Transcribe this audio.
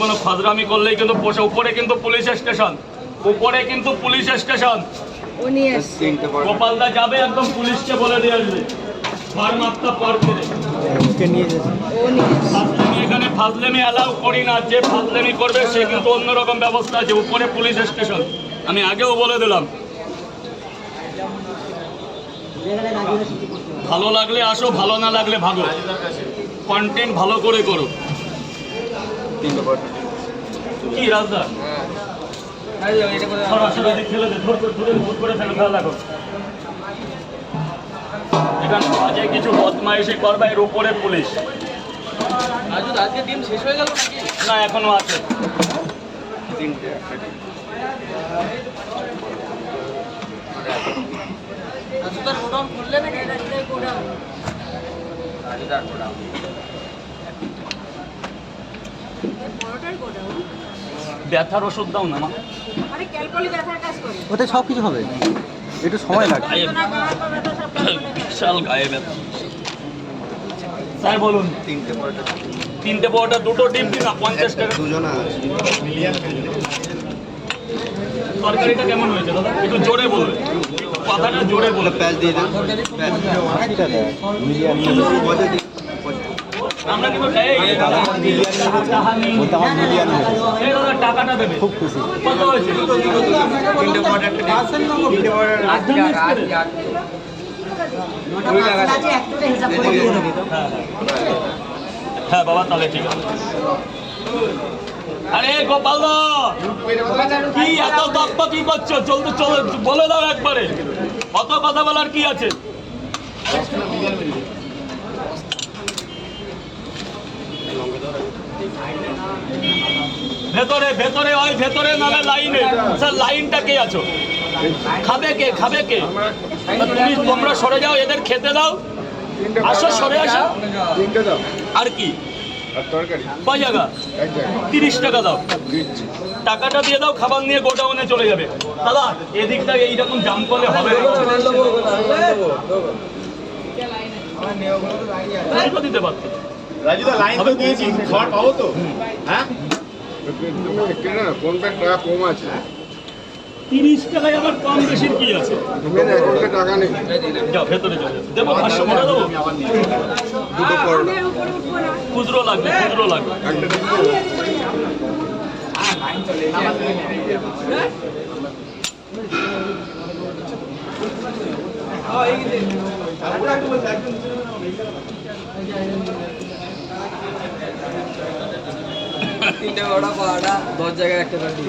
কোনো ফাজরামি করলেই কিন্তু উপরে কিন্তু পুলিশ স্টেশন, উপরে কিন্তু পুলিশ স্টেশন। গোপালদা যাবে একদম পুলিশকে বলে দিয়ে আসবে এখানে ফাজলেমি অ্যালাউ করি না। যে ফাজলেমি করবে সে কিন্তু অন্যরকম ব্যবস্থা আছে। উপরে পুলিশ স্টেশন, আমি আগেও বলে দিলাম। ভালো লাগলে আসো, ভালো না লাগলে ভাগো। কন্টেন্ট ভালো করে করো। কি রাজদা খেলে এখানে বাজে কিছু বদমাইশি করবে, এর উপরে পুলিশ। আজকে দিন শেষ হয়ে গেল না, এখনো আছে। ব্যথার ওষুধ দাও না মা। ওতে সব কিছু হবে, একটু সময় লাগে। বিশাল গায়ে ব্যথা। স্যার বলুন। তিনটে পরোটা দুটো ডিম কিনা 50 টাকা। তরকারিটা কেমন হয়েছে দাদা? একটু জোরে বলবে, কথাটা জোরে বলে। প্যাঁচ দিয়ে দেন। আমরা কিন্তু টাকাটা দেবে। খুব খুশি। কত হয়েছে? হ্যাঁ বাবা, তাহলে ঠিক আছে। আরে গোপাল কি এত দপ্পা কি করছো? চলতে চলে বলে দাও একবারে, কত কথা বলার কি আছে? ভেতরে ভেতরে ওই ভেতরে নালে লাইনে। স্যার লাইনটা কে আছো? খাবে কে? খাবে কে? তুমি তোমরা সরে যাও, এদের খেতে দাও। আসো, সরে আসো। আর কি কয় জায়গা? 30 টাকা দাও। টাকাটা দিয়ে দাও, খাবার নিয়ে গোডাউনে চলে যাবে। দাদা এদিকটা এইরকম জাম করলে হবে না। দিতে পারতো রাজুদা, লাইন তো দিয়েছি, খাবার পাবো তো? হ্যাঁ, কোন টাকা কম আছে? 30 টাকায় আবার কম বেশির কি আছে? টাকা নেই। যাও ভেতরে যাও, দেবো 500 করে দেবো। দুটো পরোটা খুচরো লাগবে, খুচরো লাগবে। তিনটে বড় পাড়া 10 জায়গায় একটা পার্টি।